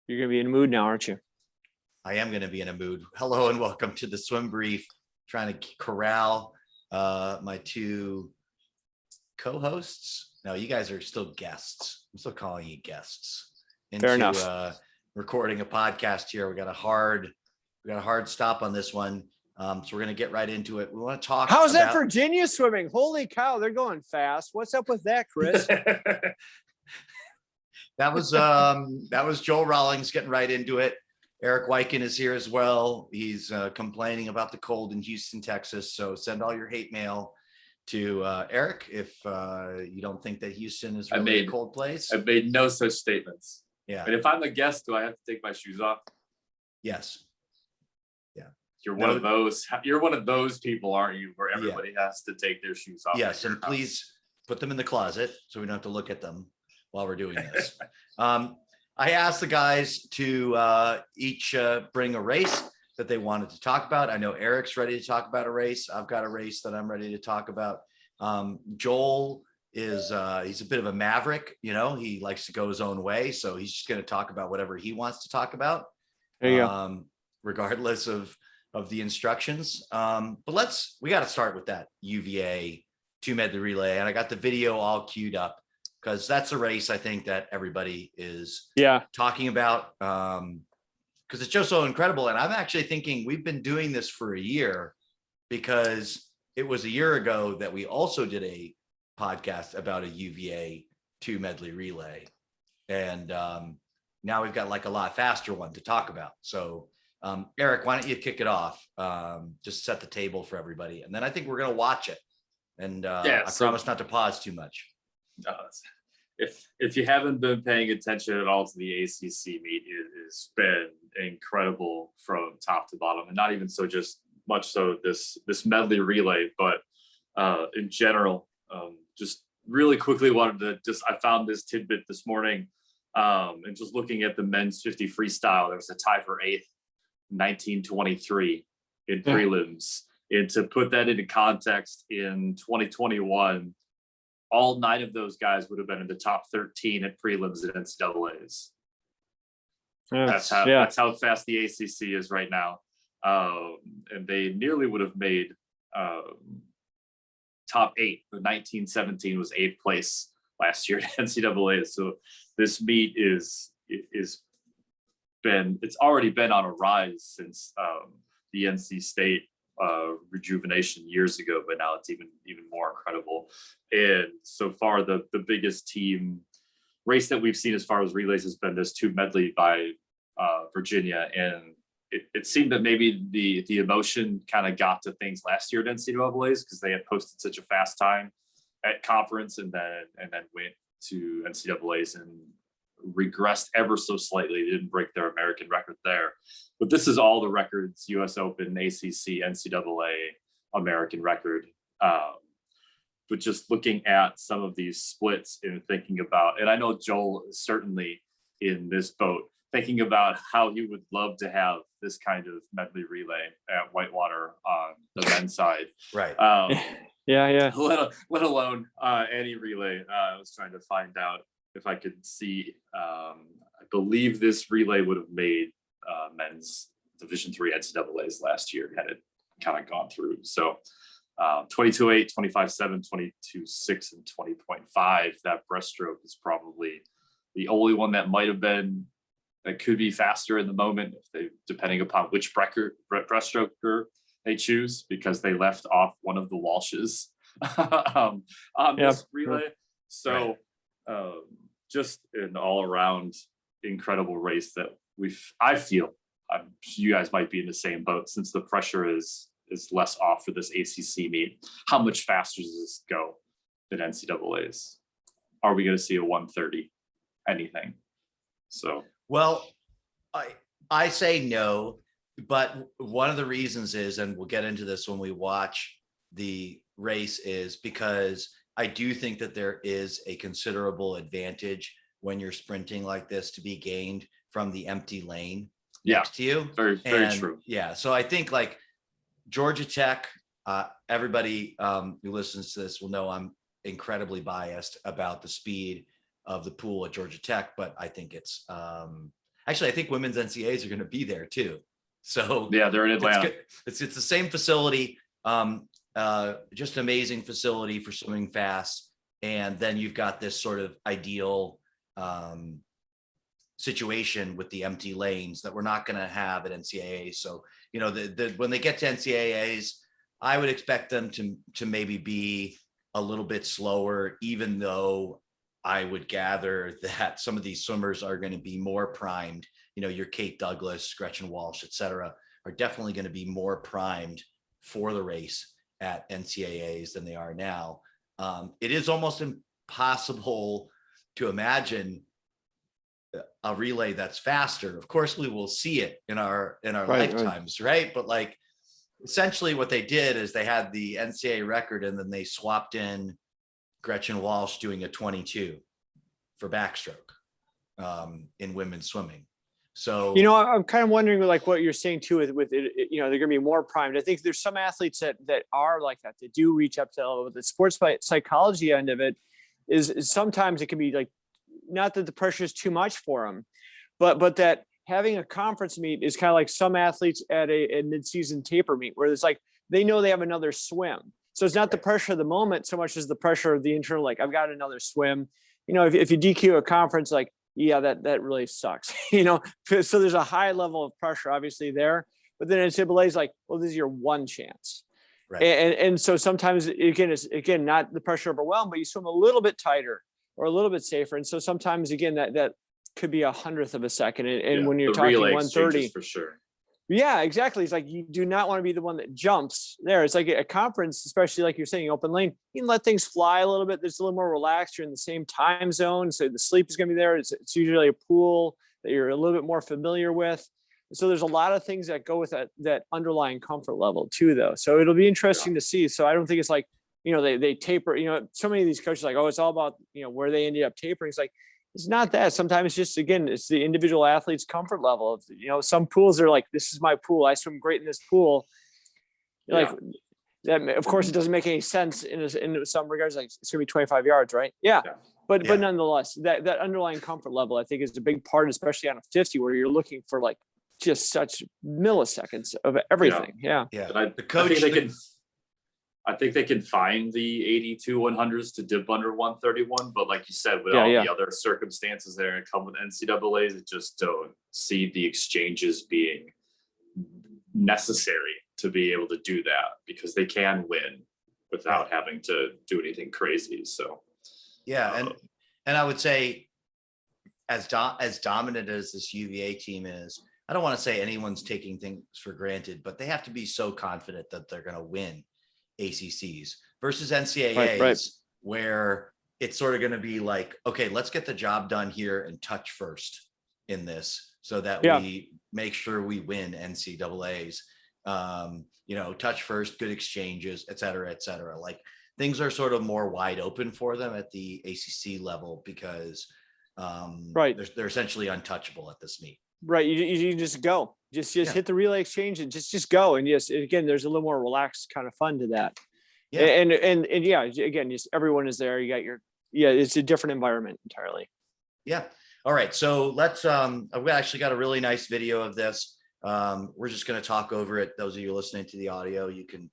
You're going to be in the mood now, aren't you? I am going to be in a mood. Hello and welcome to the Swim Brief. Trying to corral my two co-hosts. No, you guys are still guests. I'm still calling you guests. Fair enough. Recording a podcast here. We got a hard stop on this one. So we're going to get right into it. We want to talk. How's that Virginia swimming? Holy cow, they're going fast. What's up with that, Chris? That was Joel Rawlings getting right into it. Eric Weiken is here as well. He's complaining about the cold in Houston, Texas. So send all your hate mail to Eric if you don't think that Houston is really a cold place. I've made no such statements. Yeah. And if I'm a guest, do I have to take my shoes off? Yes. Yeah. You're one of those people, aren't you? Where everybody has to take their shoes off. Yes, and please put them in the closet so we don't have to look at them while we're doing this. I asked the guys to each bring a race that they wanted to talk about. I know Eric's ready to talk about a race. I've got a race that I'm ready to talk about. Joel is he's a bit of a maverick, he likes to go his own way. So he's just going to talk about whatever he wants to talk about. There you go. Regardless of the instructions. But we got to start with that UVA 2 medley relay. And I got the video all queued up because that's a race I think that everybody is talking about because it's just so incredible. And I'm actually thinking we've been doing this for a year because it was a year ago that we also did a podcast about a UVA 2 medley relay. And now we've got like a lot faster one to talk about. So Eric, why don't you kick it off? Just set the table for everybody. And then I think we're going to watch it. And I promise not to pause too much. If you haven't been paying attention at all to the ACC meet, it has been incredible from top to bottom, and not even so just much so this medley relay, but in general, just really quickly wanted to I found this tidbit this morning, and just looking at the men's 50 freestyle, there was a tie for 8th, 1923 in prelims, and to put that into context, in 2021. All 9 of those guys would have been in the top 13 at prelims at NCAAs. That's how fast the ACC is right now. And they nearly would have made top 8. The 1917 was 8th place last year at NCAA. So this meet it's already been on a rise since the NC State rejuvenation years ago, but now it's even more incredible. And so far the biggest team race that we've seen as far as relays has been this 2 medley by Virginia, and it seemed that maybe the emotion kind of got to things last year at NCAAs because they had posted such a fast time at conference and then went to NCAAs and regressed ever so slightly. They didn't break their American record there, but this is all the records: US Open, ACC, NCAA, American record. But just looking at some of these splits and thinking about, and I know Joel is certainly in this boat, thinking about how he would love to have this kind of medley relay at Whitewater on the men's side. Right. Yeah. Let alone any relay. I was trying to find out if I could see. I believe this relay would have made men's Division III NCAAs last year had it kind of gone through. So 22.8, 25.7, 22.6, and 20.5. That breaststroke is probably the only one that might have been that could be faster in the moment, depending upon which breaststroker they choose, because they left off one of the Walshes on this relay. So just an all around incredible race that I feel you guys might be in the same boat, since the pressure is less off for this ACC meet. How much faster does this go than NCAAs? Are we going to see a 130? Anything? So, well, I say no, but one of the reasons is, and we'll get into this when we watch the race, is because I do think that there is a considerable advantage when you're sprinting like this to be gained from the empty lane next to you. Very true. Yeah. So I think like Georgia Tech, everybody who listens to this will know I'm incredibly biased about the speed of the pool at Georgia Tech, but I think it's Actually, I think women's NCAAs are going to be there too. So Yeah, they're in it's Atlanta. good. It's the same facility, just amazing facility for swimming fast. And then you've got this sort of ideal situation with the empty lanes that we're not going to have at NCAAs. So, you know, when they get to NCAAs, I would expect them to maybe be a little bit slower, even though I would gather that some of these swimmers are going to be more primed. You know, your Kate Douglas, Gretchen Walsh, et cetera, are definitely going to be more primed for the race at NCAAs than they are now. It is almost impossible to imagine a relay that's faster. Of course, we will see it in our lifetimes, right? But like, essentially what they did is they had the NCAA record and then they swapped in Gretchen Walsh doing a 22 for backstroke in women's swimming. So, You know, I'm kind of wondering like what you're saying too with it, you know, they're going to be more primed. I think there's some athletes that are like that. They do reach up to the level. The sports psychology end of it is sometimes it can be like, not that the pressure is too much for them, but that having a conference meet is kind of like some athletes at a mid-season taper meet where it's like, they know they have another swim. So it's not the pressure of the moment so much as the pressure of the internal, like I've got another swim. You know, if you DQ a conference, like, yeah, that really sucks, you know? So there's a high level of pressure obviously there, but then NCAA is like, well, this is your one chance. right. And so sometimes it's not the pressure overwhelmed, but you swim a little bit tighter or a little bit safer. And so sometimes again, that could be 100th of a second. And when you're the talking relay 130, exchanges for sure. yeah, exactly. It's like you do not want to be the one that jumps there. It's like a conference, especially like you're saying, open lane, you can let things fly a little bit. There's a little more relaxed. You're in the same time zone. So the sleep is going to be there. It's usually a pool that you're a little bit more familiar with. So there's a lot of things that go with that underlying comfort level too, though. So it'll be interesting to see. So I don't think it's like, you know, they taper, you know, so many of these coaches are like, oh, it's all about, you know, where they ended up tapering. It's like, it's not that. Sometimes just, again, it's the individual athlete's comfort level of, you know, some pools are like, this is my pool. I swim great in this pool. Like that, of course, it doesn't make any sense in some regards, like it's gonna be 25 yards, right? Yeah. But nonetheless, that underlying comfort level, I think, is a big part, especially on a 50 where you're looking for like just such milliseconds of everything. Yeah. Yeah. I think they can find the 82 100s to dip under 131, but like you said, with all the other circumstances there and come with NCAAs, it just don't see the exchanges being necessary to be able to do that because they can win without having to do anything crazy. So and I would say as dominant as this UVA team is, I don't want to say anyone's taking things for granted, but they have to be so confident that they're going to win ACCs versus NCAAs, where it's sort of going to be like, okay, let's get the job done here and touch first in this so that we make sure we win NCAAs. You know, touch first, good exchanges, et cetera, et cetera. Like things are sort of more wide open for them at the ACC level because they're essentially untouchable at this meet. Right. You just go, just hit the relay exchange and just go. And yes, again, there's a little more relaxed kind of fun to that. Yeah. And yeah, again, just everyone is there. You got it's a different environment entirely. Yeah. All right. So let's, we actually got a really nice video of this. We're just going to talk over it. Those of you listening to the audio, you can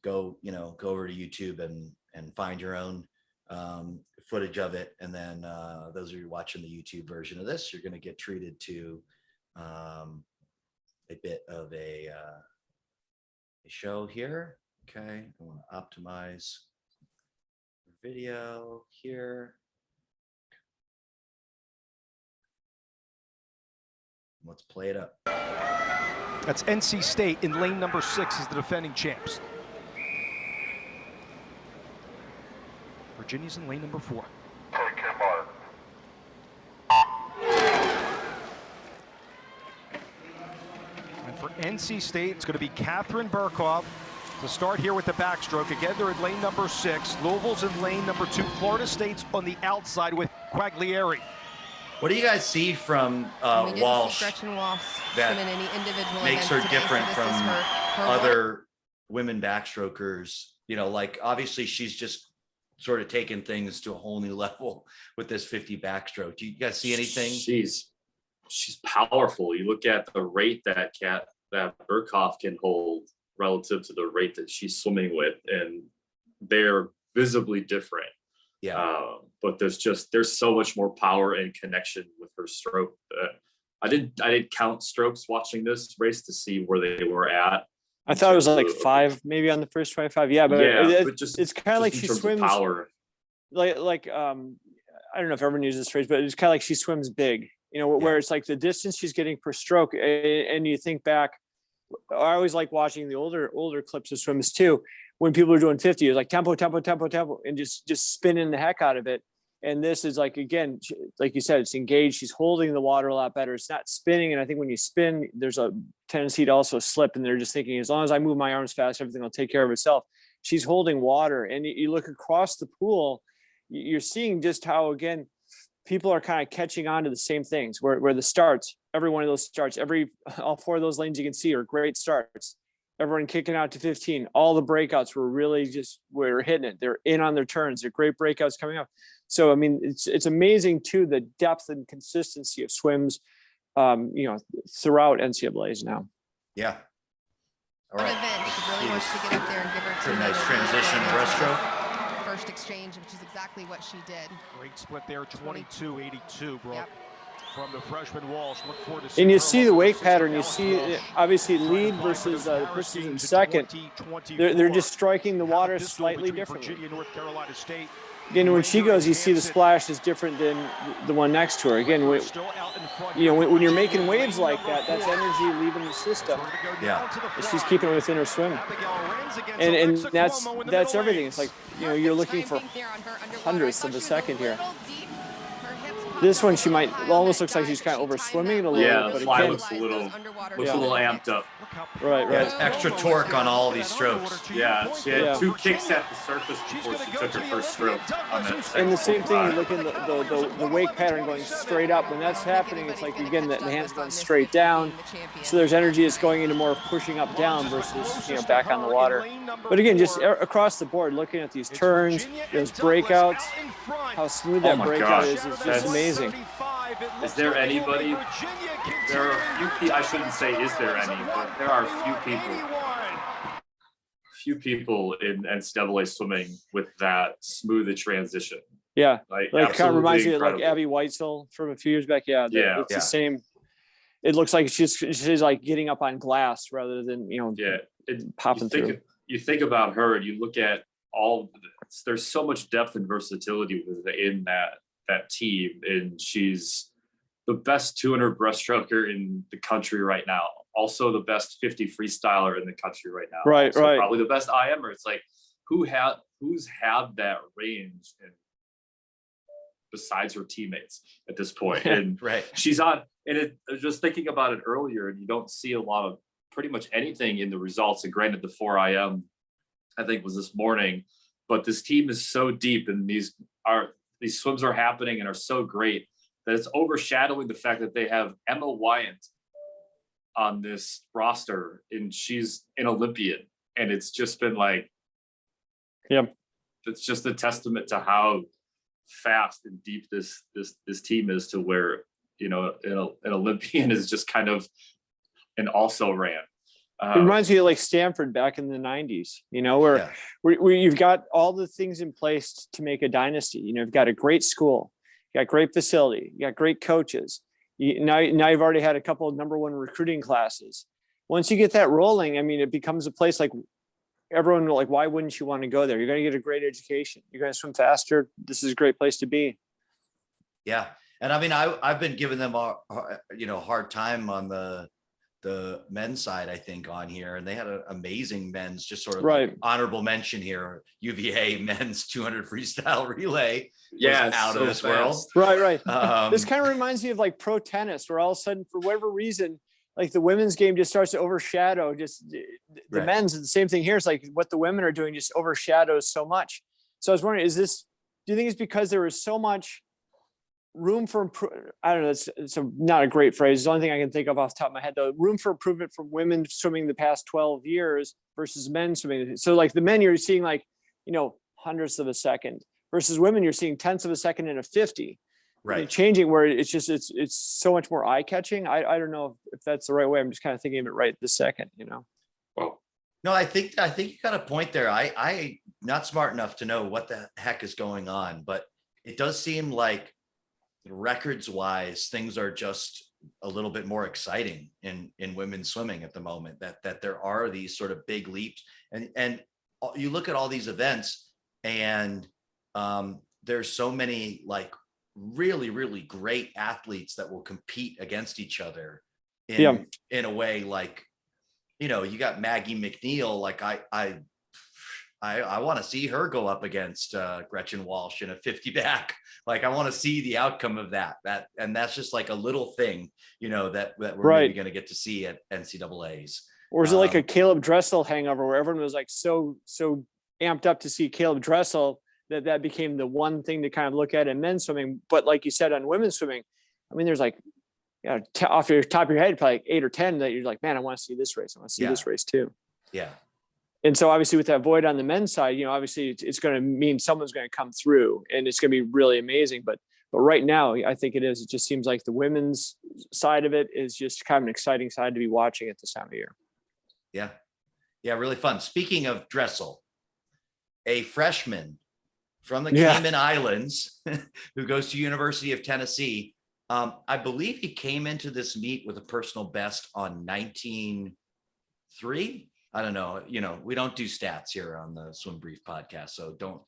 go over to YouTube and find your own footage of it. And then those of you watching the YouTube version of this, you're going to get treated to a bit of a show here. Okay, I want to optimize video here. Let's play it up. That's NC State in lane number 6 as the defending champs. Virginia's in lane number 4. And for NC State, it's going to be Catherine Burkhoff to start here with the backstroke. Again, they're in lane number 6. Louisville's in lane number 2. Florida State's on the outside with Quaglieri. What do you guys see from Walsh Gretchen Walsh that in any individual makes her events today, different so from this is her other women backstrokers? You know, like obviously she's just sort of taken things to a whole new level with this 50 backstroke. Do you guys see anything? she's powerful. You look at the rate that Burkhoff can hold relative to the rate that she's swimming with, and they're visibly different. Yeah. But there's so much more power and connection with her stroke. I didn't count strokes watching this race to see where they were at. I thought it was like 5, maybe on the first 25. Yeah, but, it's kind of like she swims power. like I don't know if everyone uses this phrase, but it's kind of like she swims big, where it's like the distance she's getting per stroke. And you think back, I always like watching the older clips of swims too. When people are doing 50, it's like tempo, and just spinning the heck out of it. And this is like, again, like you said, it's engaged. She's holding the water a lot better. It's not spinning. And I think when you spin, there's a tendency to also slip. And they're just thinking, as long as I move my arms fast, everything will take care of itself. She's holding water. And you look across the pool, you're seeing just how, again, people are kind of catching on to the same things where the starts, every one of those starts, all 4 of those lanes you can see are great starts. Everyone kicking out to 15. All the breakouts were really we're hitting it. They're in on their turns. They're great breakouts coming up. So, I mean, it's amazing too, the depth and consistency of swims, throughout NCAAs now. Yeah. All right. Event, she really wants to get up there and give her Pretty nice transition breaststroke. first exchange, which is exactly what she did. Great split there, 22-82, bro. Yep. From the freshman Walsh. Look forward to And you her see the along wake with pattern. You assistant see, Alex obviously, Welsh. lead Trying to versus find versus State in to second. 20-24. They're just striking the Have a water pistol slightly between differently. Virginia, North Carolina State. Again, when she goes, you see the splash is different than the one next to her. Again, when you're making waves like that, that's energy leaving the system. Yeah. She's keeping it within her swim. And that's everything. It's like, you're looking for hundredths of a second here. This one, she might almost looks like she's kind of over swimming it a little. Yeah, bit, the but fly again, looks a little Yeah. amped up. Right. Yeah, it's extra torque on all these strokes. Yeah, she had Yeah. 2 kicks at the surface before she took her first stroke on that second And the same thing, you 25. look in the wake pattern going straight up. When that's happening, it's like, again, the hands going straight down. So there's energy that's going into more of pushing up down versus, back on the water. But again, just across the board, looking at these turns, those breakouts, how smooth that Oh my breakout gosh, is just that's amazing. Is there anybody? There are a few people. I shouldn't say is there any, but there are few people in NCAA swimming with that smooth a transition. Yeah. Like Kind of absolutely reminds me of like incredible. Abby Weitzel from a few years back. Yeah. Yeah. It's the same. It looks like she's like getting up on glass rather than, Yeah, popping through. You think about her and you look at there's so much depth and versatility in that team, and she's the best 200 breaststroker in the country right now. Also the best 50 freestyler in the country right now. Right, also right. Probably the best IMer. It's like who's had that range and besides her teammates at this point. And Right. she's on, and I was just thinking about it earlier, and you don't see a lot of pretty much anything in the results. And granted, the 4 IM, I think, was this morning, but this team is so deep, and these swims are happening and are so great that it's overshadowing the fact that they have Emma Wyant on this roster, and she's an Olympian. And it's just been like, it's just a testament to how fast and deep this team is, to where, an Olympian is just kind of an also ran. It reminds me of like Stanford back in the 90s, where you've got all the things in place to make a dynasty. You've got a great school, you got great facility, you got great coaches. Now you've already had a couple of #1 recruiting classes. Once you get that rolling, I mean, it becomes a place like everyone like, why wouldn't you want to go there? You're going to get a great education. You're going to swim faster. This is a great place to be. Yeah. And I mean, I've been giving them a hard time on the men's side, I think, on here, and they had an amazing men's, just sort of like honorable mention here. UVA men's 200 freestyle relay. Yeah, out of this world. Right. This Um, kind of reminds me of like pro tennis, where all of a sudden, for whatever reason, like the women's game just starts to overshadow just the Right. men's. And the same thing here. It's like what the women are doing just overshadows so much. So I was wondering, do you think it's because there was so much room for I don't know, it's not a great phrase. It's the only thing I can think of off the top of my head, though. Room for improvement from women swimming the past 12 years versus men swimming. So like the men, you're seeing like, hundredths of a second, versus women, you're seeing tenths of a second in a 50. Right. changing where it's so much more eye catching. I don't know if that's the right way. I'm just kind of thinking of it right this second, you know. Well, No, I think you got a point there. I not smart enough to know what the heck is going on, but it does seem like records wise, things are just a little bit more exciting in women's swimming at the moment, that there are these sort of big leaps, and you look at all these events, and there's so many like really, really great athletes that will compete against each other in a way, like, you know, you got Maggie McNeil. Like I want to see her go up against Gretchen Walsh in a 50 back. Like I want to see the outcome of that. And that's just like a little thing, you know, that we're maybe going to get to see at NCAAs. Or is it like a Caleb Dressel hangover where everyone was like so amped up to see Caleb Dressel that became the one thing to kind of look at in men's swimming? But like you said, on women's swimming, I mean, there's like, off your top of your head, probably like 8 or 10 that you're like, man, I want to see this race. I want to see this race too. Yeah. And so obviously with that void on the men's side, you know, obviously it's going to mean someone's going to come through and it's going to be really amazing. But right now I think it is. It just seems like the women's side of it is just kind of an exciting side to be watching at this time of year. Yeah. Yeah. Really fun. Speaking of Dressel, a freshman from the Cayman Islands who goes to University of Tennessee. I believe he came into this meet with a personal best on 19.3. I don't know. You know, we don't do stats here on the Swim Brief podcast, so don't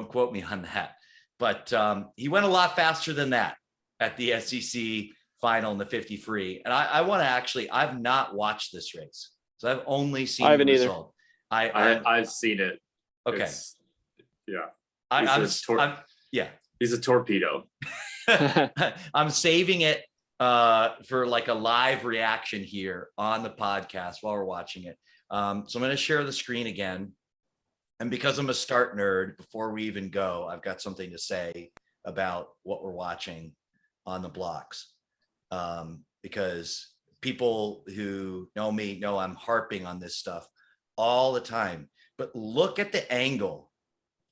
quote me on that. But he went a lot faster than that at the SEC final in the 50 free. And I want to actually, I've not watched this race, so I've only seen the result. I've seen it. Okay. Yeah. He's a torpedo. I'm saving it for like a live reaction here on the podcast while we're watching it. So I'm going to share the screen again. And because I'm a start nerd, before we even go, I've got something to say about what we're watching on the blocks. Because people who know me know I'm harping on this stuff all the time. But look at the angle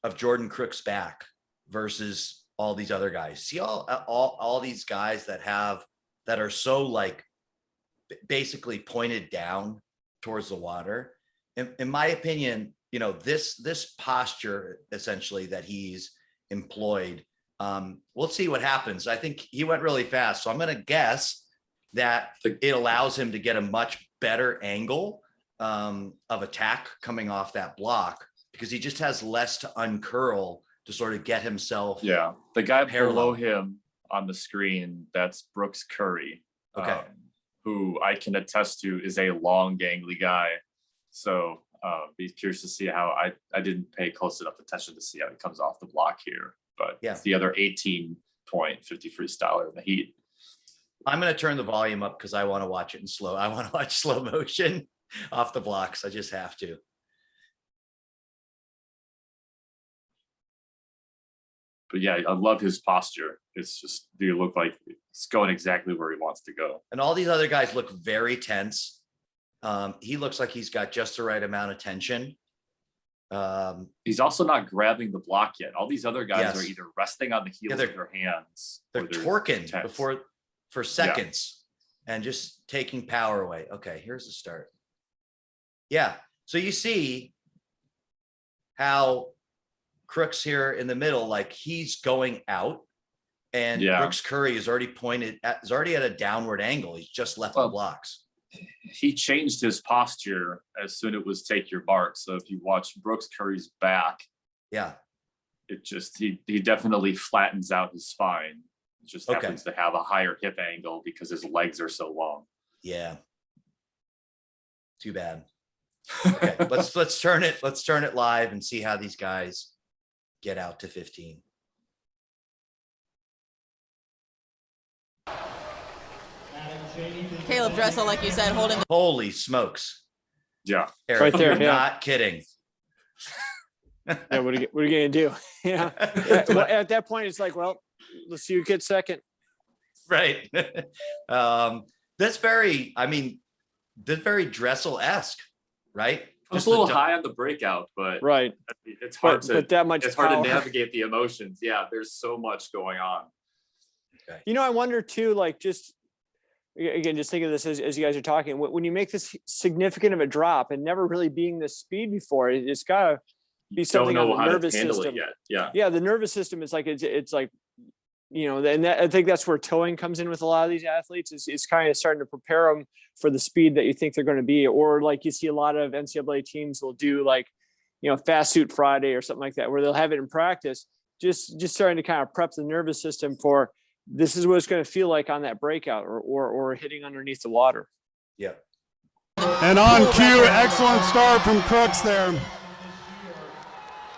of Jordan Crook's back versus all these other guys. See all these guys that are so like basically pointed down towards the water. In my opinion, you know, this posture essentially that he's employed, we'll see what happens. I think he went really fast, so I'm going to guess that it allows him to get a much better angle of attack coming off that block, because he just has less to uncurl to sort of get himself. Yeah. The guy below him on the screen, that's Brooks Curry. Okay. Who I can attest to is a long, gangly guy. So be curious to see how I didn't pay close enough attention to see how he comes off the block here. But it's the other 18-point 50 freestyler in the heat. I'm going to turn the volume up because I want to watch it in slow. I want to watch slow motion off the blocks. I just have to. But yeah, I love his posture. It's just, you look like it's going exactly where he wants to go. And all these other guys look very tense. He looks like he's got just the right amount of tension. He's also not grabbing the block yet. All these other guys are either resting on the heels of their hands. They're torquing for seconds and just taking power away. Okay, here's the start. Yeah. So you see how Crooks here in the middle, like he's going out, and Brooks Curry is already at a downward angle. He's just left the blocks. He changed his posture as soon as it was take your mark. So if you watch Brooks Curry's back, it just, he definitely flattens out his spine. It just happens to have a higher hip angle because his legs are so long. Yeah. Too bad. Okay, let's turn it live and see how these guys get out to 15. Caleb Dressel, like you said, holding. Holy smokes! Yeah, Eric, right there. You're not kidding. Yeah, what are you gonna do? Yeah. Well, at that point, it's like, well, let's see who gets second. Right. That's very Dressel-esque, right? Just a little high on the breakout, but right. It's hard to that much. It's hard to navigate the emotions. Yeah, there's so much going on. Okay. You know, I wonder too, like just again, just think of this as you guys are talking. When you make this significant of a drop and never really being this speed before, it's gotta be Don't something on know the how to nervous handle system. it yet. Yeah. Yeah, the nervous system is like it's like, you know, and I think that's where towing comes in with a lot of these athletes. Is kind of starting to prepare them for the speed that you think they're going to be, or like you see a lot of NCAA teams will do like, you know, fast suit Friday or something like that, where they'll have it in practice, just starting to kind of prep the nervous system for this is what it's going to feel like on that breakout or hitting underneath the water. Yeah. And on cue, excellent start from Crooks there.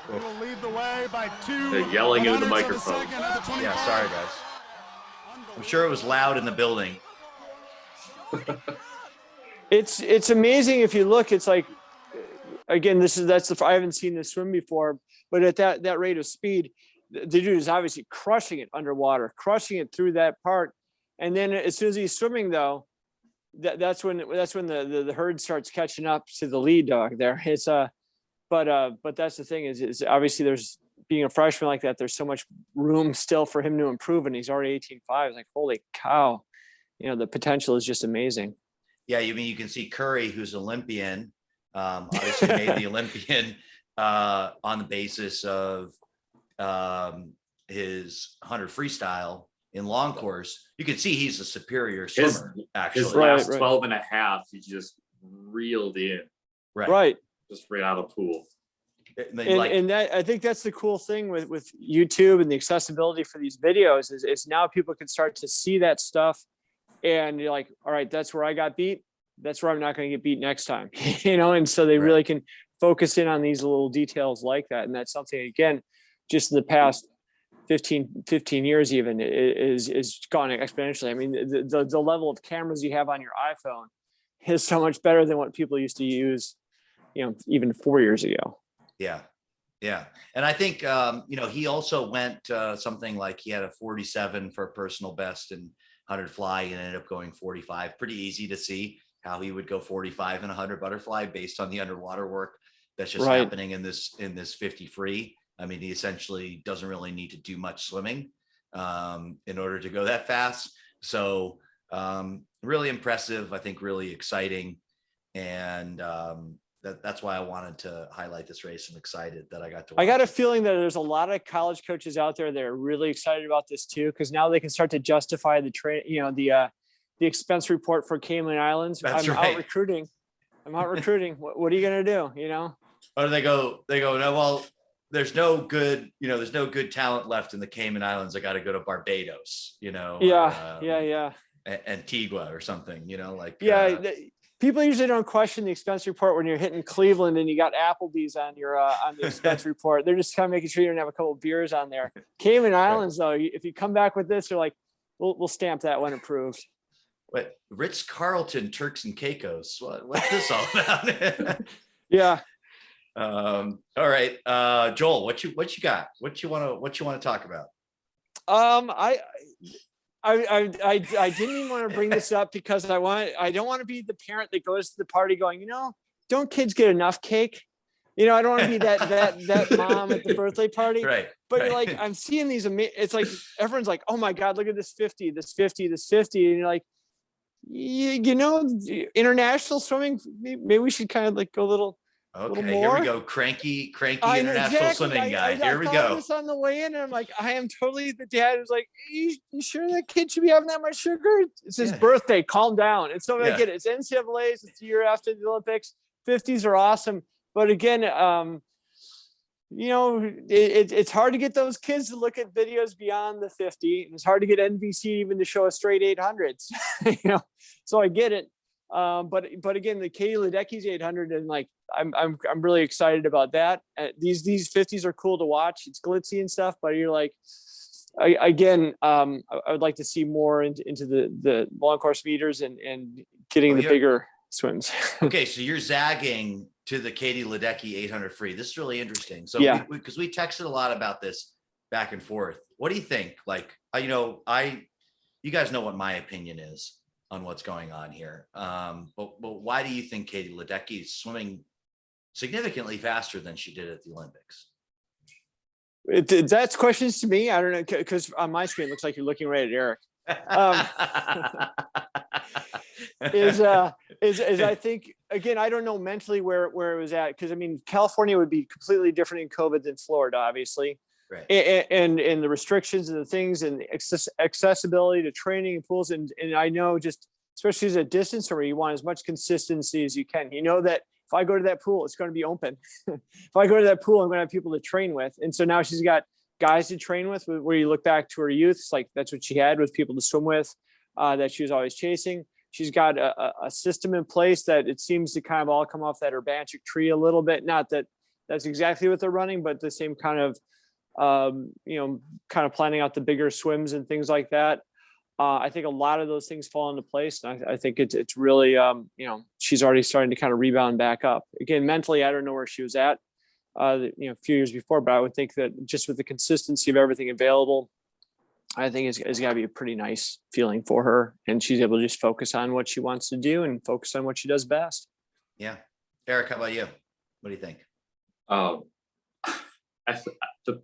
Will lead the way by 2. They're yelling into the 100ths of a microphone. second at the 25. Yeah. Sorry, guys. I'm sure it was loud in the building. It's amazing if you look. It's like, again, I haven't seen this swim before, but at that rate of speed, the dude is obviously crushing it underwater, crushing it through that part, and then as soon as he's swimming though, that's when the herd starts catching up to the lead dog there. It's but that's the thing is obviously there's being a freshman like that, there's so much room still for him to improve, and he's already 18.5. It's like, holy cow, you know, the potential is just amazing. Yeah, you mean you can see Curry, who's Olympian, obviously made the Olympian on the basis of his 100 freestyle in long course. You can see he's a superior swimmer, actually. His Right, last right. 12 and a half, he just reeled in, Right. just right out of the pool. And that, I think that's the cool thing with YouTube and the accessibility for these videos is now people can start to see that stuff, and you're like, all right, that's where I got beat. That's where I'm not going to get beat next time, you know? And so they Right. really can focus in on these little details like that. And that's something, again, just in the past 15 years even is gone exponentially. I mean, the level of cameras you have on your iPhone is so much better than what people used to use, you know, even 4 years ago. Yeah. Yeah. And I think, you know, he also went something like he had a 47 for a personal best and 100 fly and ended up going 45. Pretty easy to see how he would go 45 and 100 butterfly based on the underwater work that's just Right. happening in this 50 free. I mean, he essentially doesn't really need to do much swimming in order to go that fast. So really impressive, I think really exciting. And that's why I wanted to highlight this race. I'm excited that I got to watch I got a it. feeling that there's a lot of college coaches out there that are really excited about this too, because now they can start to justify the the expense report for Cayman Islands. That's I'm right. out recruiting. I'm out recruiting. What are you gonna do? You know? Or they go, no, well, there's no good talent left in the Cayman Islands. I got to go to Barbados, you know? Yeah, or, yeah. Antigua or something, you know, like, Yeah. People usually don't question the expense report when you're hitting Cleveland and you got Applebee's on your on the expense report. They're just kind of making sure you don't have a couple of beers on there. Cayman Islands, though, if you come back with this, they're like, we'll stamp that one approved. what Ritz Carlton, Turks and Caicos. What's this all about? Yeah. All right. Joel, what you got? What you want to talk about? I didn't even want to bring this up because I don't want to be the parent that goes to the party going, you know, don't kids get enough cake? You know, I don't want to be that mom at the birthday party. Right. But right. you're like, I'm seeing these it's like everyone's like, oh my God, look at this 50, this 50, this 50. And you're like, you know, international swimming, maybe we should kind of like go a little Okay, here more. we go. Cranky I know, international exactly. swimming guy. I Here we thought go. this on the way in, and I'm like, I am totally the dad who's like, you sure that kid should be having that much sugar? It's his Yeah. birthday. Calm down. And so I Yeah. get it. It's NCAA's. It's the year after the Olympics. 50s are awesome, but again, you know, it's hard to get those kids to look at videos beyond the 50, and it's hard to get NBC even to show a straight 800s. You know, so I get it. But again, the Katie Ledecky's 800, and like I'm really excited about that. These 50s are cool to watch. It's glitzy and stuff, but you're like, I would like to see more into the long course meters and getting the bigger swims. Okay, so you're zagging to the Katie Ledecky 800 free. This is really interesting. So Yeah. because we texted a lot about this back and forth. What do you think? Like, you guys know what my opinion is on what's going on here. But why do you think Katie Ledecky is swimming significantly faster than she did at the Olympics? That's questions to me. I don't know, because on my screen, it looks like you're looking right at Eric. Is I think, again, I don't know mentally where it was at, because I mean, California would be completely different in COVID than Florida, obviously. Right. And the restrictions and the things and accessibility to training and pools. And I know, just especially as a distance where you want as much consistency as you can. You know that if I go to that pool, it's going to be open. If I go to that pool, I'm going to have people to train with. And so now she's got guys to train with, where you look back to her youth, it's like that's what she had, with people to swim with, that she was always chasing. She's got a system in place that it seems to kind of all come off that Urbanchik tree a little bit. Not that that's exactly what they're running, but the same kind of, kind of planning out the bigger swims and things like that. I think a lot of those things fall into place. And I think it's really, she's already starting to kind of rebound back up. Again, mentally, I don't know where she was at, a few years before, but I would think that just with the consistency of everything available, I think it's got to be a pretty nice feeling for her. And she's able to just focus on what she wants to do and focus on what she does best. Yeah. Eric, how about you? What do you think?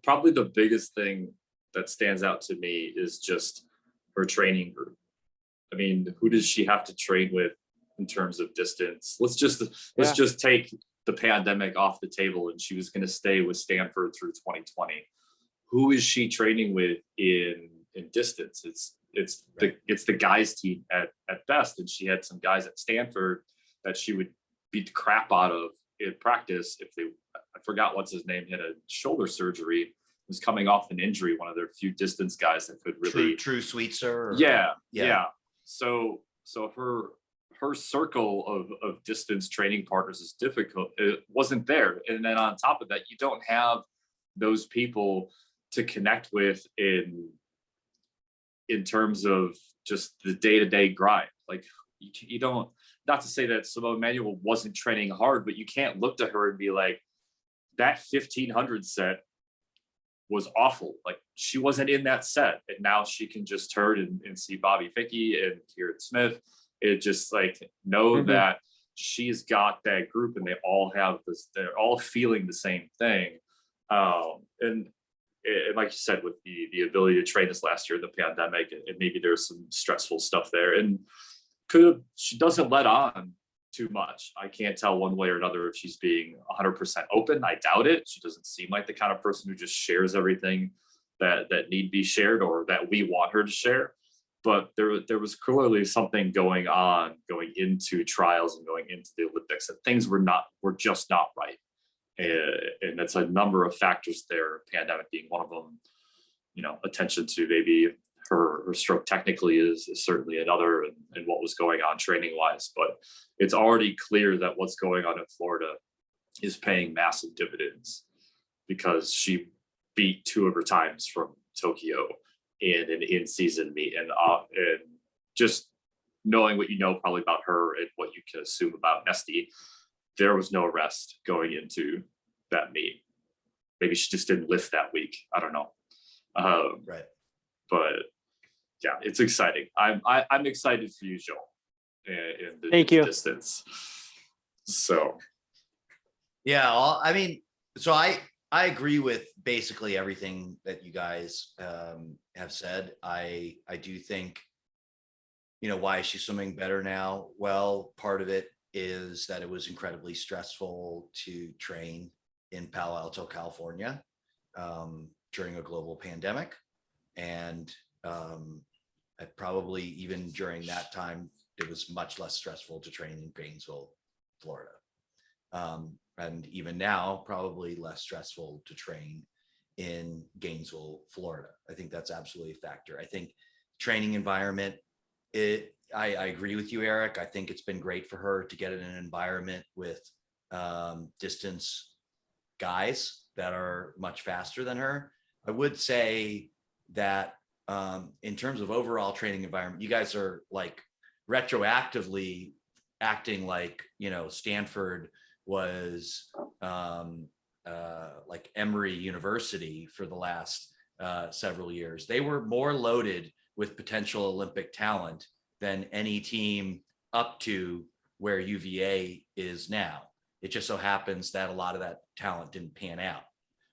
Probably the biggest thing that stands out to me is just her training group. I mean, who does she have to train with in terms of distance? Let's just take the pandemic off the table, and she was going to stay with Stanford through 2020. Who is she training with in distance? It's the guys team at best, and she had some guys at Stanford that she would beat the crap out of in practice. I forgot what's his name, had a shoulder surgery, was coming off an injury, one of their few distance guys that could really True Sweetser. Yeah. So her circle of distance training partners is difficult. It wasn't there. And then on top of that, you don't have those people to connect with in terms of just the day-to-day grind. Like you don't, not to say that Simone Manuel wasn't training hard, but you can't look to her and be like, that 1500 set was awful. Like she wasn't in that set. And now she can just turn and see Bobby Fickey and Kieran Smith. It just like know that she's got that group and they all have this, they're all feeling the same thing. And like you said, with the ability to train this last year in the pandemic, and maybe there's some stressful stuff there, and she doesn't let on too much. I can't tell one way or another if she's being 100% open. I doubt it. She doesn't seem like the kind of person who just shares everything that need be shared or that we want her to share. But there was clearly something going on going into trials and going into the Olympics, and things were just not right. And that's a number of factors there, pandemic being one of them. Attention to maybe her stroke technically is certainly another, and what was going on training wise. But it's already clear that what's going on in Florida is paying massive dividends, because she beat two of her times from Tokyo in an in-season meet. And just knowing what you know probably about her and what you can assume about Nesty, there was no rest going into that meet. Maybe she just didn't lift that week. I don't know. Right. But yeah, it's exciting. I'm excited for you, Joel, in the Thank you. distance. So Yeah, so I agree with basically everything that you guys have said. I do think, why is she swimming better now? Well, part of it is that it was incredibly stressful to train in Palo Alto, California, during a global pandemic. And probably even during that time, it was much less stressful to train in Gainesville, Florida. And even now, probably less stressful to train in Gainesville, Florida. I think that's absolutely a factor. I think training environment, I agree with you, Eric. I think it's been great for her to get in an environment with distance guys that are much faster than her. I would say that in terms of overall training environment, you guys are like retroactively acting like, Stanford was like Emory University for the last several years. They were more loaded with potential Olympic talent than any team up to where UVA is now. It just so happens that a lot of that talent didn't pan out.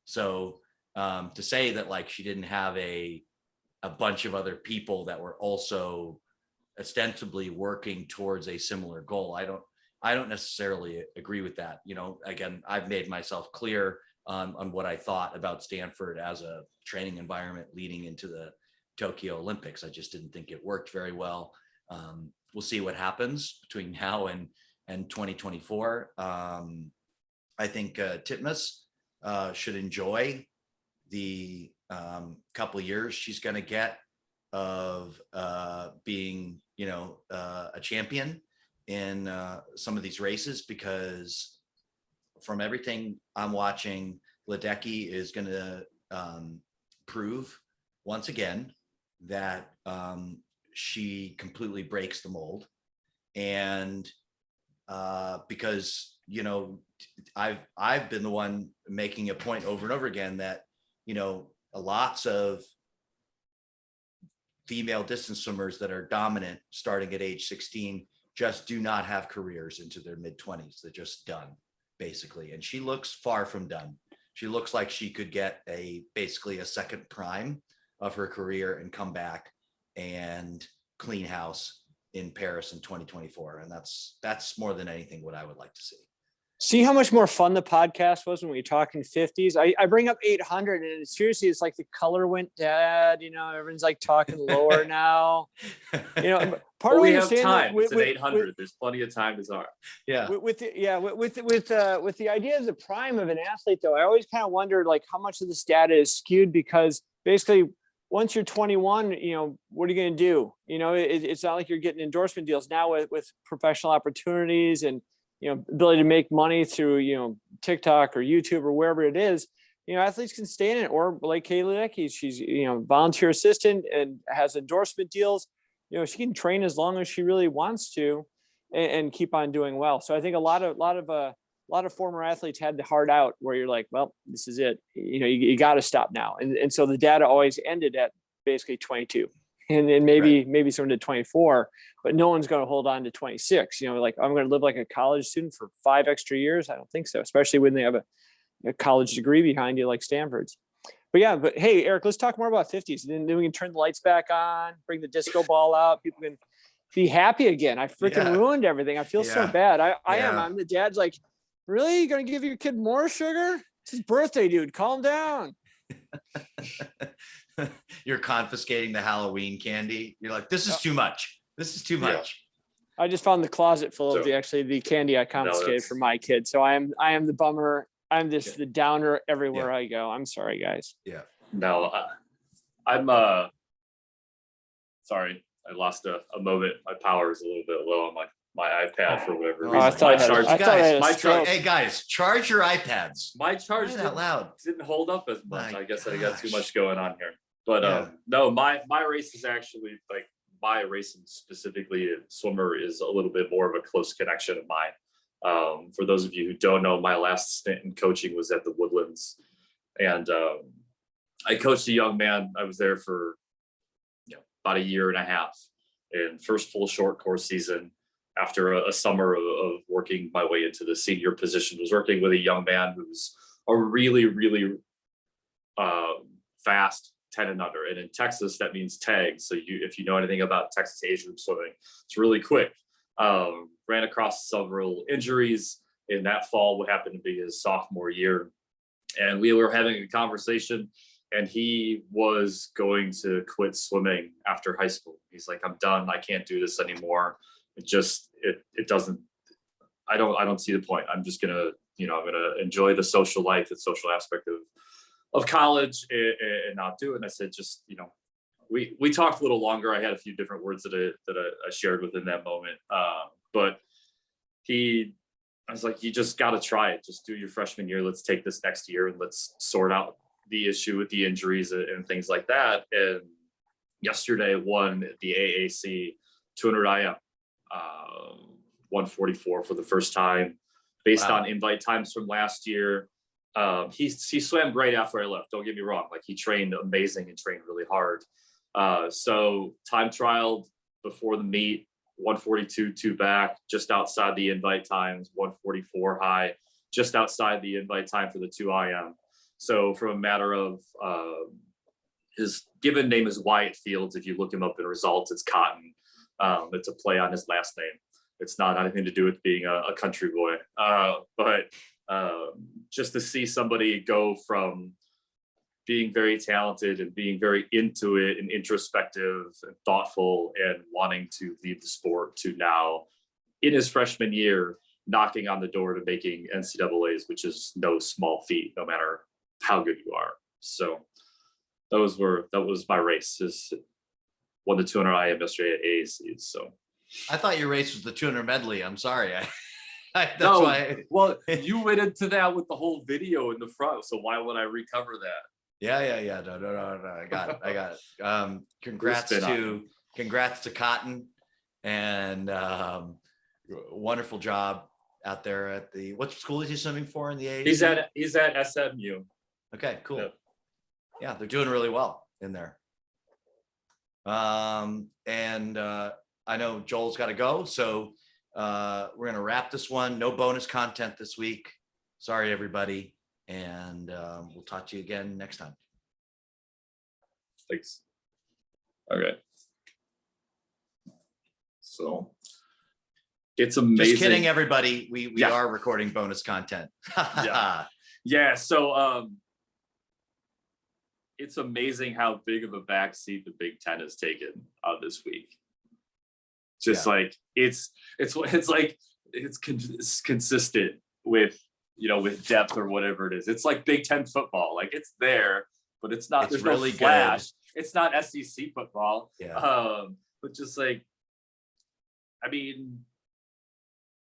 So To say that like she didn't have a bunch of other people that were also ostensibly working towards a similar goal, I don't necessarily agree with that. You know, again, I've made myself clear on what I thought about Stanford as a training environment leading into the Tokyo Olympics. I just didn't think it worked very well. We'll see what happens between now and 2024. I think Titmus should enjoy the couple of years she's going to get of being, you know, a champion in some of these races, because from everything I'm watching, Ledecky is going to prove once again that she completely breaks the mold. And because, you know, I've been the one making a point over and over again that, you know, lots of female distance swimmers that are dominant starting at age 16 just do not have careers into their mid-20s. They're just done, basically. And she looks far from done. She looks like she could get basically a second prime of her career and come back and clean house in Paris in 2024. And that's more than anything what I would like to see. See how much more fun the podcast was when we were talking 50s. I bring up 800, and seriously, it's like the color went dead. You know, everyone's like talking lower now. You know, part of we what have you're saying, time. with, It's an with, 800. There's plenty of time to talk. Yeah. with the idea of the prime of an athlete, though, I always kind of wondered like how much of this data is skewed, because basically once you're 21, you know, what are you going to do? You know, it's not like you're getting endorsement deals now with professional opportunities and, you know, ability to make money through, you know, TikTok or YouTube or wherever it is. You know, athletes can stay in it, or like Kayla Ledecky, she's, you know, volunteer assistant and has endorsement deals. You know, she can train as long as she really wants to and keep on doing well. So I think a lot of former athletes had the heart out where you're like, well, this is it. You know, you got to stop now. And so the data always ended at basically 22. And then maybe someone did 24, but no one's going to hold on to 26. You know, like I'm going to live like a college student for 5 extra years. I don't think so, especially when they have a college degree behind you like Stanford's. But hey, Eric, let's talk more about 50s. Then we can turn the lights back on, bring the disco ball out. People can be happy again. I freaking ruined everything. I feel so bad. I'm the dad's like, really? You going to give your kid more sugar? It's his birthday, dude. Calm down. You're confiscating the Halloween candy. You're like, this is too much. This is too much. I just found the closet full of the candy I confiscated for my kid. So I am the bummer. I'm just the downer everywhere I go. I'm sorry, guys. Yeah. No, I'm sorry. I lost a moment. My power is a little bit low on my iPad for whatever reason. I thought Hey guys, charge your iPads. My charge didn't hold up as much. I guess I got too much going on here. But no, my race is actually like my racing specifically swimmer is a little bit more of a close connection of mine. For those of you who don't know, my last stint in coaching was at the Woodlands, and I coached a young man. I was there for about a year and a half, and first full short course season after a summer of working my way into the senior position, was working with a young man who's a really, really fast 10 and under. And in Texas, that means tag. So if you know anything about Texas age group swimming, it's really quick. Ran across several injuries in that fall, what happened to be his sophomore year. And we were having a conversation, and he was going to quit swimming after high school. He's like, I'm done. I can't do this anymore. It doesn't, I don't see the point. I'm just gonna, I'm gonna enjoy the social life and social aspect of college and not do it. And I said, just, we talked a little longer. I had a few different words that I shared within that moment. But I was like, you just got to try it. Just do your freshman year. Let's take this next year and let's sort out the issue with the injuries and things like that. And yesterday won the AAC 200 IM, 144 for the first time based on invite times from last year. He swam great after I left. Don't get me wrong. Like, he trained amazing and trained really hard. So time trialed before the meet, 142 2 back, just outside the invite times, 144 high, just outside the invite time for the 2 IM. So from a matter of his given name is Wyatt Fields. If you look him up in results, it's Cotton. It's a play on his last name. It's not anything to do with being a country boy. But just to see somebody go from being very talented and being very into it and introspective and thoughtful and wanting to leave the sport to now in his freshman year, knocking on the door to making NCAAs, which is no small feat, no matter how good you are. So that was my race. Is won the 200 IM yesterday at AAC. So I thought your race was the 200 medley. I'm sorry. That's no, why. well, you went into that with the whole video in the front. So why would I recover that? Yeah. No. I got it. Congrats to Cotton, and wonderful job out there at the, what school is he swimming for in the AAC? He's at SMU. Okay, cool. Yep. Yeah, they're doing really well in there. And I know Joel's got to go, so we're gonna wrap this one. No bonus content this week. Sorry, everybody, and we'll talk to you again next time. Thanks. Okay. So it's amazing. Just kidding, everybody. We Yeah. are recording bonus content. Yeah. So it's amazing how big of a backseat the Big Ten has taken this week. Just like it's like it's consistent with, you know, with depth or whatever it is. It's like Big Ten football. Like it's there, but it's not. It's There's really no flash. It's not SEC football. Yeah. But just like, I mean,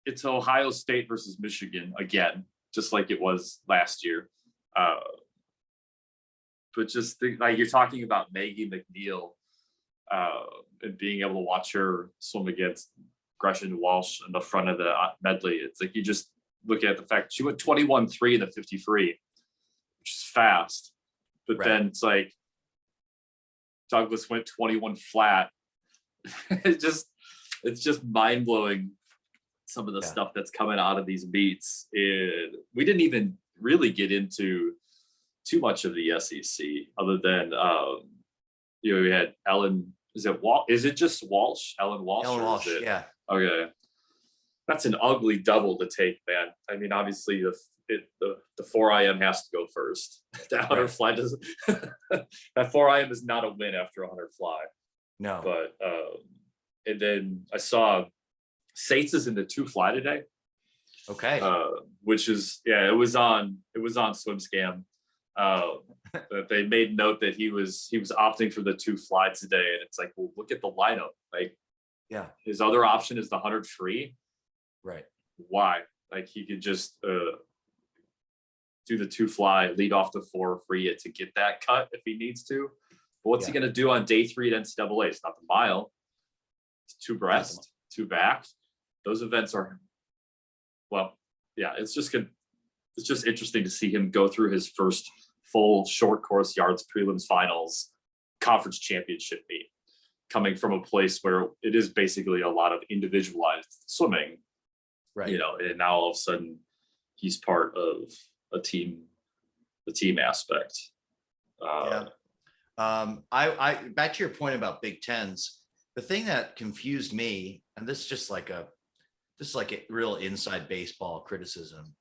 it's Ohio State versus Michigan again, just like it was last year. But just think, like you're talking about Maggie McNeil and being able to watch her swim against Gresham Walsh in the front of the medley. It's like you just look at the fact she went 21-3 in the 50-free, which is fast. But Right. then it's like Douglas went 21 flat. It's just mind blowing. Some of the stuff that's coming out of these meets. We didn't even really get into too much of the SEC, other than you know, we had Ellen. Is it just Walsh? Ellen Walsh. Ellen Walsh. Yeah. Okay. That's an ugly double to take, man. I mean, obviously the 4 IM has to go first. That 100 fly doesn't. That 4 IM is not a win after 100 fly. No. But and then I saw Sates is in the 2 fly today. Okay. Which is, yeah, it was on Swim Scam. But they made note that he was opting for the 2 fly today, and it's like, well, look at the lineup. Like, yeah, his other option is the 100 free. right. Why? Like, he could just do the 2 fly, lead off the 4 free it to get that cut if he needs to. But what's he gonna do on day 3 at NCAA? It's not the mile. It's 2 breast, 2 back. Those events are, well, yeah, it's just good. It's just interesting to see him go through his first full short course yards prelims finals conference championship meet, coming from a place where it is basically a lot of individualized swimming, Right. you know, and now all of a sudden he's part of the team aspect. I back to your point about Big Tens. The thing that confused me, and this is just like a real inside baseball criticism.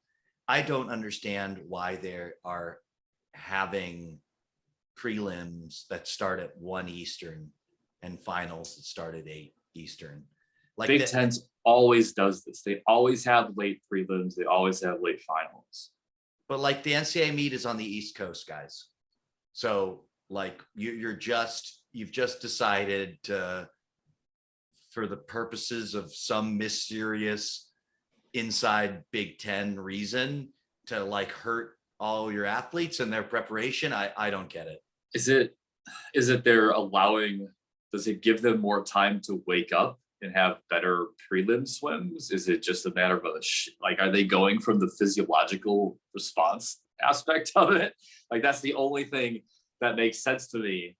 I don't understand why they are having prelims that start at 1 Eastern and finals that start at 8 Eastern. Like Big Ten's always does this. They always have late prelims. They always have late finals. But like the NCAA meet is on the East Coast, guys. So like you've just decided to, for the purposes of some mysterious inside Big Ten reason, to like hurt all your athletes and their preparation. I don't get it. Is it they're allowing, does it give them more time to wake up and have better prelim swims? Is it just a matter of like, are they going from the physiological response aspect of it? Like, that's the only thing that makes sense to me,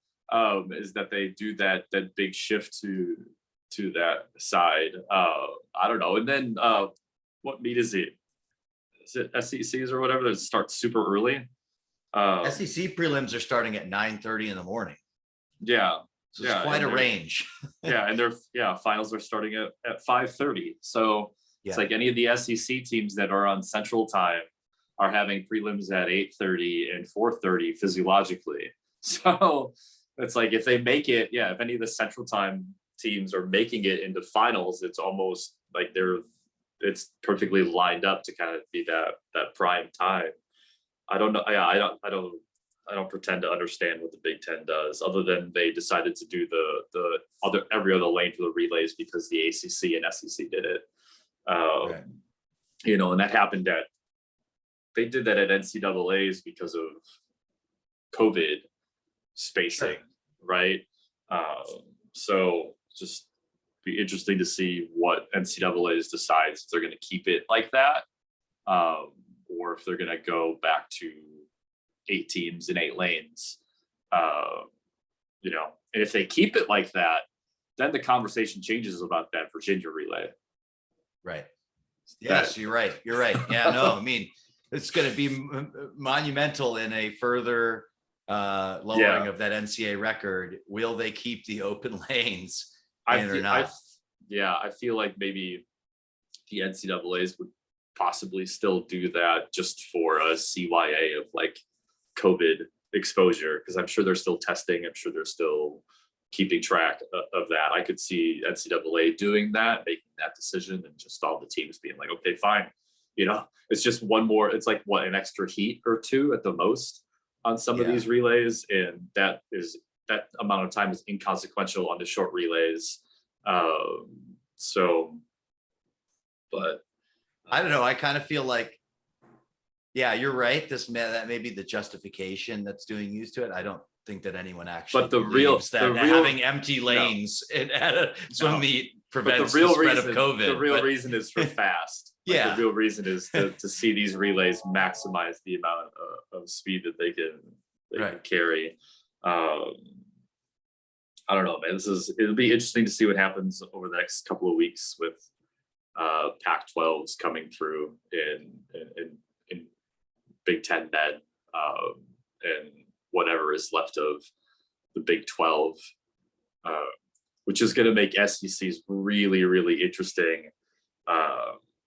is that they do that big shift to that side. I don't know. And then what meet is it? Is it SECs or whatever that starts super early? SEC prelims are starting at 9:30 in the morning. Yeah. So it's Yeah, quite and a they're- range. Yeah, and their finals are starting at 5:30. So it's Yeah. like any of the SEC teams that are on Central Time are having prelims at 8:30 and 4:30 physiologically. So it's like if they make it, if any of the Central Time teams are making it into finals, it's almost like it's perfectly lined up to kind of be that prime time. I don't know. Yeah, I don't pretend to understand what the Big Ten does, other than they decided to do the every other lane for the relays because the ACC and SEC did it. Right. You know, and that happened they did that at NCAA's because of COVID spacing, right? So just be interesting to see what NCAA's decides if they're going to keep it like that, or if they're going to go back to 8 teams in 8 lanes. You know, and if they keep it like that, then the conversation changes about that Virginia relay. Right. Yes, you're right. You're right. Yeah, no, I mean, it's going to be monumental in a further lowering of that NCAA record. Will they keep the open lanes or not? I feel like maybe the NCAA's would possibly still do that just for a CYA of like COVID exposure, because I'm sure they're still testing. I'm sure they're still keeping track of that. I could see NCAA doing that, making that decision, and just all the teams being like, okay, fine. You know, it's just one more, it's like what, an extra heat or 2 at the most on some of these relays. And that amount of time is inconsequential on the short relays. But I don't know. I kind of feel like, yeah, you're right. That may be the justification that's doing used to it. I don't think that anyone actually. But having empty lanes at a swim meet prevents the spread of COVID. The real reason is for fast. Yeah. The real reason is to see these relays maximize the amount of speed that they can carry. I don't know, man. It'll be interesting to see what happens over the next couple of weeks with Pac-12s coming through in Big Ten Med, and whatever is left of the Big 12, which is going to make SECs really, really interesting.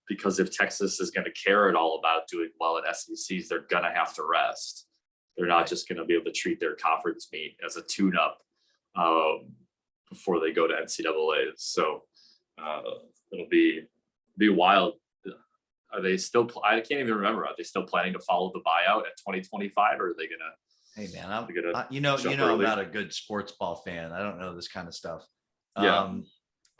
Because if Texas is going to care at all about doing well at SECs, they're going to have to rest. They're not just going to be able to treat their conference meet as a tune-up before they go to NCAA. So it'll be wild. Are they still? I can't even remember. Are they still planning to follow the buyout at 2025, or are they gonna? Hey man, you know, I'm not a good sports ball fan. I don't know this kind of stuff. Yeah.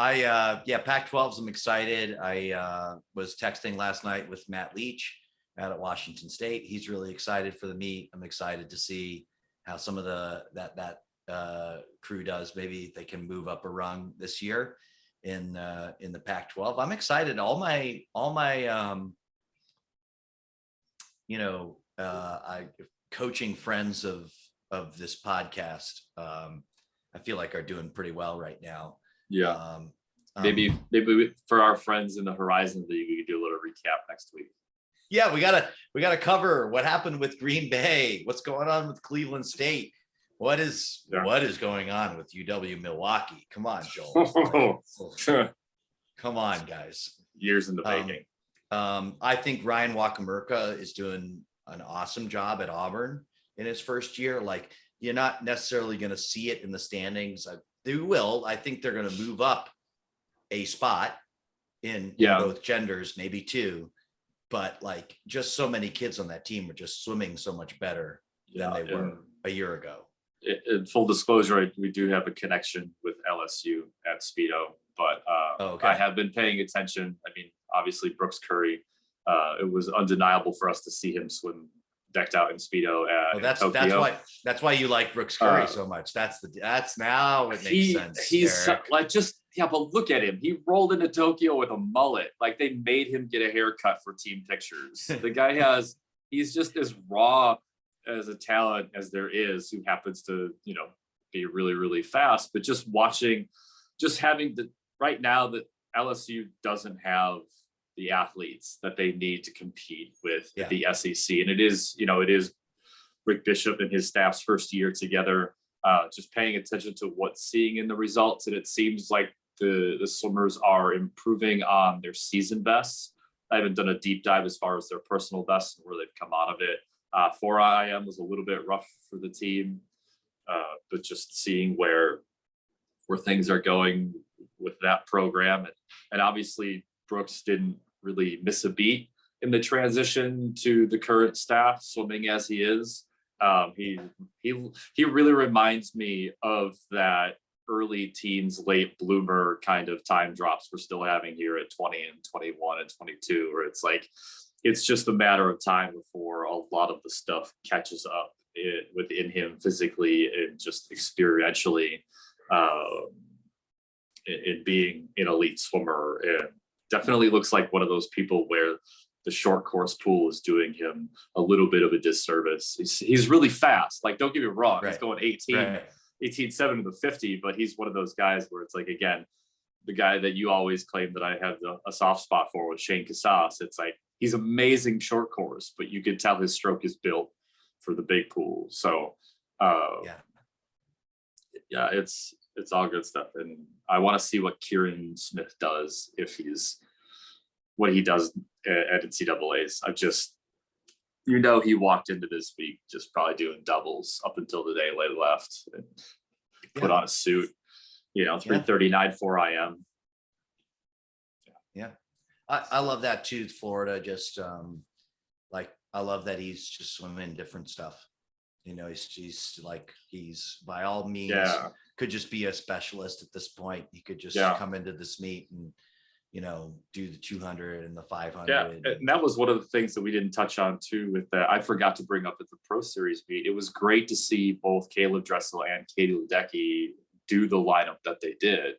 Pac-12s. I'm excited. I was texting last night with Matt Leach out at Washington State. He's really excited for the meet. I'm excited to see how some of that crew does. Maybe they can move up a rung this year in the Pac-12. I'm excited. All my coaching friends of this podcast, I feel like are doing pretty well right now. Yeah. Maybe for our friends in the Horizon League, we could do a little recap next week. Yeah, we gotta cover what happened with Green Bay, what's going on with Cleveland State, what is going on with UW Milwaukee. Come on, Joel. Come on, guys. Years in the making. I think Ryan Wakamirka is doing an awesome job at Auburn in his first year. Like, you're not necessarily going to see it in the standings. They will. I think they're going to move up a spot in both genders, maybe 2. But like, just so many kids on that team are just swimming so much better than they were a year ago. In full disclosure, we do have a connection with LSU at Speedo, but I have been paying attention. I mean, obviously Brooks Curry, it was undeniable for us to see him swim decked out in Speedo at Tokyo. That's why you like Brooks Curry so much. That's now it makes sense. He's like, but look at him. He rolled into Tokyo with a mullet. Like, they made him get a haircut for team pictures. The guy he's just as raw as a talent as there is, who happens to, be really, really fast. But right now that LSU doesn't have the athletes that they need to compete with the SEC. And it is Rick Bishop and his staff's first year together, just paying attention to what's seeing in the results. And it seems like the swimmers are improving on their season bests. I haven't done a deep dive as far as their personal bests and where they've come out of it. 4 IM was a little bit rough for the team, but just seeing where things are going with that program. And obviously Brooks didn't really miss a beat in the transition to the current staff, swimming as he is. He really reminds me of that early teens, late bloomer kind of time drops we're still having here at 20 and 21 and 22, where it's like, it's just a matter of time before a lot of the stuff catches up within him physically and just experientially in being an elite swimmer. And definitely looks like one of those people where the short course pool is doing him a little bit of a disservice. He's really fast. Like, don't get me wrong, Right. He's going 18.7 to the 50, but he's one of those guys where it's like, again, the guy that you always claim that I have a soft spot for with Shane Casas. It's like, he's amazing short course, but you can tell his stroke is built for the big pool. So yeah, it's all good stuff. And I want to see what Kieran Smith does, what he does at NCAAs. He walked into this week just probably doing doubles up until the day they left and put on a suit, 339 4 IM. Yeah. I love that too. Florida, just I love that he's just swimming different stuff. He's by all means could just be a specialist at this point. He could just come into this meet and do the 200 and the 500. Yeah, and that was one of the things that we didn't touch on too with that. I forgot to bring up at the Pro Series meet. It was great to see both Caleb Dressel and Katie Ledecky do the lineup that they did.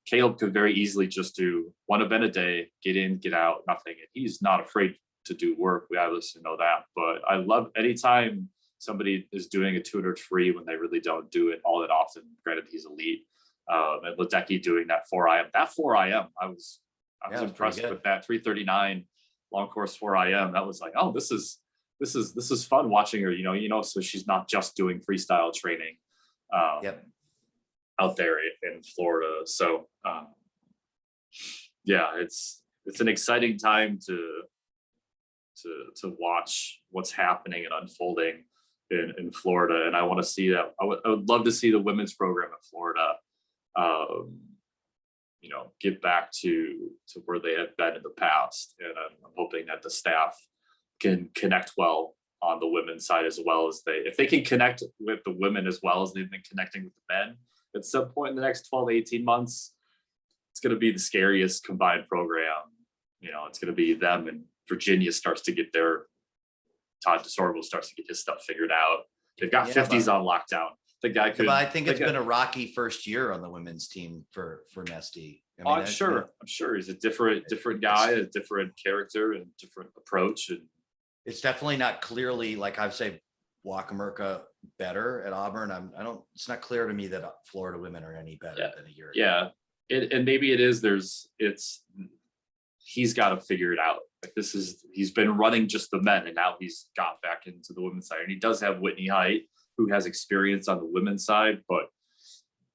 Caleb could very easily just do one event a day, get in, get out, nothing. And he's not afraid to do work. We obviously know that. But I love anytime somebody is doing a 200 free when they really don't do it all that often. Granted, he's elite. And Ledecky doing that 4 IM. That 4 IM, I was impressed with that 339 long course 4 IM. That was like, oh, this is fun watching her. So she's not just doing freestyle training out there in Florida. So it's an exciting time to watch what's happening and unfolding in Florida. And I want to see that. I would love to see the women's program in Florida get back to where they have been in the past. And I'm hoping that the staff can connect well on the women's side as well as if they can connect with the women as well as they've been connecting with the men at some point in the next 12 to 18 months. It's going to be the scariest combined program. It's going to be them, and Virginia starts to get Todd DeSorbo starts to get his stuff figured out. They've got 50s on lockdown. The guy could. But I think it's been a rocky first year on the women's team for Nesty. I'm sure he's a different guy, a different character, and different approach. And it's definitely not clearly, like I say, Wakamerka better at Auburn. It's not clear to me that Florida women are any better than a year ago. Yeah, and maybe it is. He's got to figure it out. He's been running just the men, and now he's got back into the women's side. And he does have Whitney Height, who has experience on the women's side, but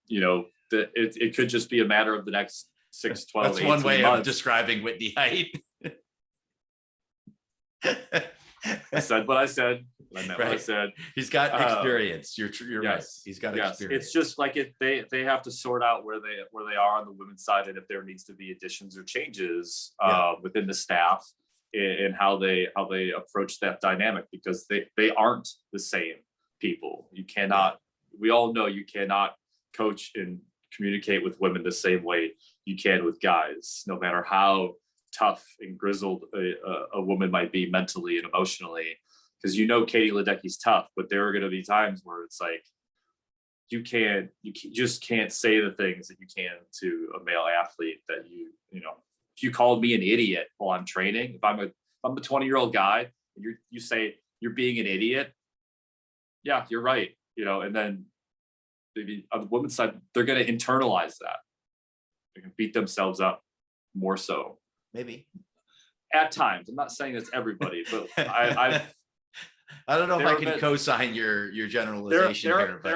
it could just be a matter of the next 6, 12, That's one way months. of describing Whitney Height. I said what I said. I meant what I said. He's got experience. You're yes, right. He's got experience. It's just like they have to sort out where they are on the women's side, and if there needs to be additions or changes within the staff and how they approach that dynamic, because they aren't the same people. You cannot. We all know you cannot coach and communicate with women the same way you can with guys, no matter how tough and grizzled a woman might be mentally and emotionally. Because Katie Ledecky's tough, but there are going to be times where it's like you just can't say the things that you can to a male athlete. That if you called me an idiot while I'm training, if I'm a 20-year-old guy and you say you're being an idiot, yeah, you're right. And then maybe on the women's side, they're going to internalize that. They can beat themselves up more so. Maybe At times. I'm not saying it's everybody, but I don't know if There I have can been- co-sign your generalization here, but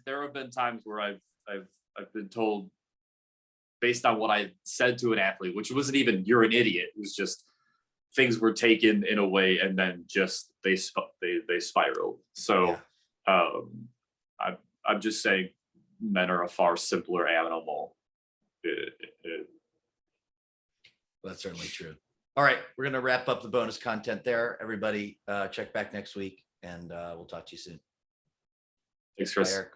There have been times where I've been told, based on what I said to an athlete, which wasn't even "you're an idiot." It was just things were taken in a way, and then just they spiraled. So I'm just saying, men are a far simpler animal. that's certainly true. All right, we're gonna wrap up the bonus content there. Everybody, check back next week, and we'll talk to you soon. Thanks, Bye, Chris. Eric.